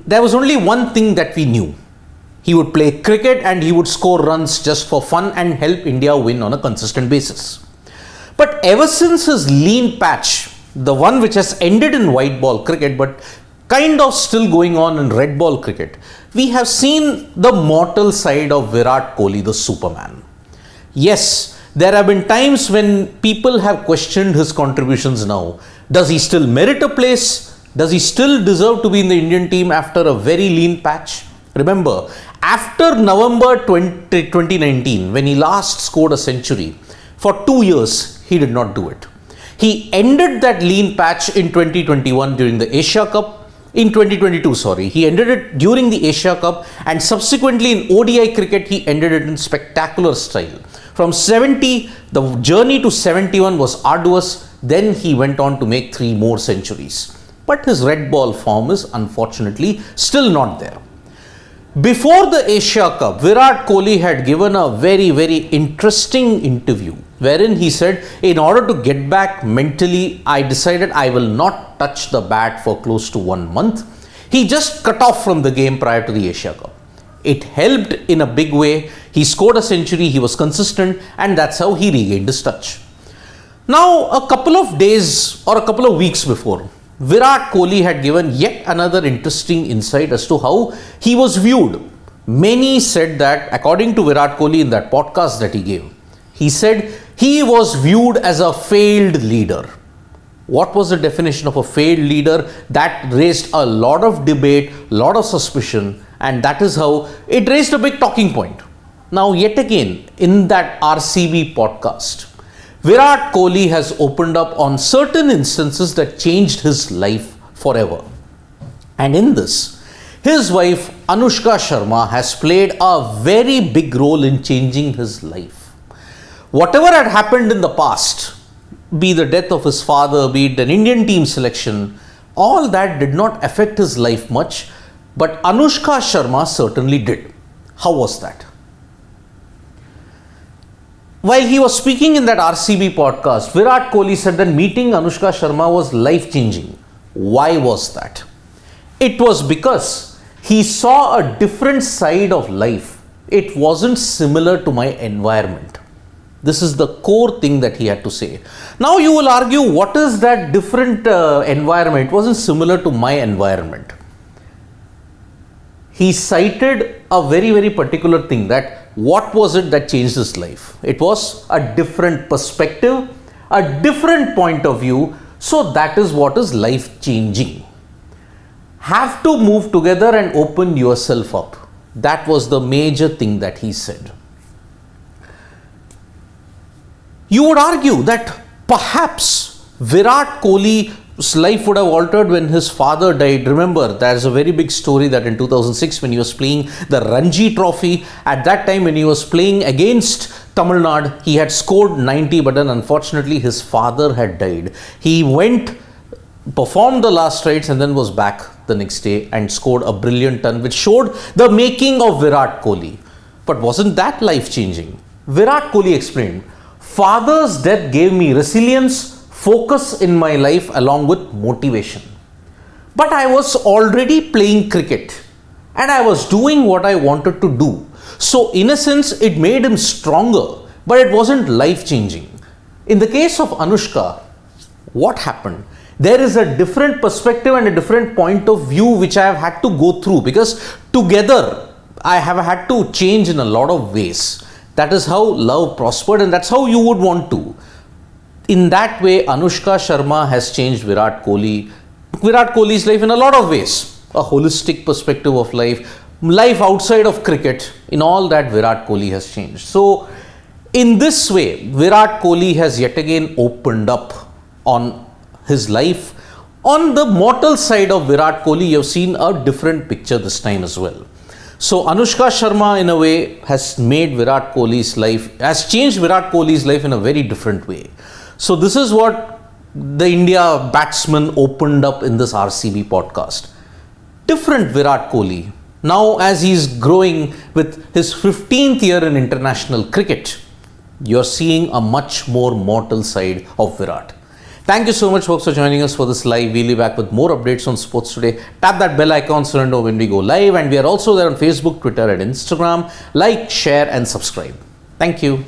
there was only one thing that we knew. He would play cricket and he would score runs just for fun and help India win on a consistent basis. But ever since his lean patch, the one which has ended in white ball cricket but kind of still going on in red ball cricket, we have seen the mortal side of Virat Kohli, the Superman. Yes, there have been times when people have questioned his contributions now. Does he still merit a place? Does he still deserve to be in the Indian team after a very lean patch? Remember, after November 2019, when he last scored a century, for 2 years, he did not do it. He ended that lean patch in 2021 during the Asia Cup. In 2022, he ended it during the Asia Cup, and subsequently in ODI cricket, he ended it in spectacular style. From 70, the journey to 71 was arduous. Then he went on to make 3 more centuries. But his red ball form is unfortunately still not there. Before the Asia Cup, Virat Kohli had given a very, very interesting interview wherein he said, in order to get back mentally, I decided I will not touch the bat for close to 1 month. He just cut off from the game prior to the Asia Cup. It helped in a big way. He scored a century, he was consistent, and that's how he regained his touch. Now, a couple of days or a couple of weeks before, Virat Kohli had given yet another interesting insight as to how he was viewed. Many said that, according to Virat Kohli in that podcast that he gave, he said he was viewed as a failed leader. What was the definition of a failed leader? That raised a lot of debate, lot of suspicion, and that is how it raised a big talking point. Now, yet again, in that RCB podcast, Virat Kohli has opened up on certain instances that changed his life forever. And in this, his wife Anushka Sharma has played a very big role in changing his life. Whatever had happened in the past, be the death of his father, be it an Indian team selection, all that did not affect his life much, but Anushka Sharma certainly did. How was that? While he was speaking in that RCB podcast, Virat Kohli said that meeting Anushka Sharma was life-changing. Why was that? It was because he saw a different side of life. It wasn't similar to my environment. This is the core thing that he had to say. Now you will argue, what is that different environment? It wasn't similar to my environment. He cited a very, very particular thing, that what was it that changed his life? It was a different perspective, a different point of view. So that is what is life changing. Have to move together and open yourself up. That was the major thing that he said. You would argue that perhaps Virat Kohli's life would have altered when his father died. Remember, there's a very big story that in 2006, when he was playing the Ranji Trophy, at that time when he was playing against Tamil Nadu, he had scored 90, but then unfortunately his father had died. He went, performed the last rites, and then was back the next day and scored a brilliant run, which showed the making of Virat Kohli. But wasn't that life-changing? Virat Kohli explained, father's death gave me resilience, focus in my life along with motivation. But I was already playing cricket and I was doing what I wanted to do. So in a sense, it made him stronger, but it wasn't life-changing. In the case of Anushka, what happened? There is a different perspective and a different point of view which I have had to go through, because together I have had to change in a lot of ways. That is how love prospered, and that's how you would want to. In that way, Anushka Sharma has changed Virat Kohli's life in a lot of ways. A holistic perspective of life, life outside of cricket, in all that Virat Kohli has changed. So, in this way, Virat Kohli has yet again opened up on his life. On the mortal side of Virat Kohli, you have seen a different picture this time as well. So Anushka Sharma in a way has made Virat Kohli's life, has changed Virat Kohli's life in a very different way. So this is what the India batsman opened up in this RCB podcast. Different Virat Kohli. Now as he's growing with his 15th year in international cricket, you're seeing a much more mortal side of Virat. Thank you so much, folks, for joining us for this live. We'll be back with more updates on sports today. Tap that bell icon so you know when we go live. And we are also there on Facebook, Twitter, and Instagram. Like, share, and subscribe. Thank you.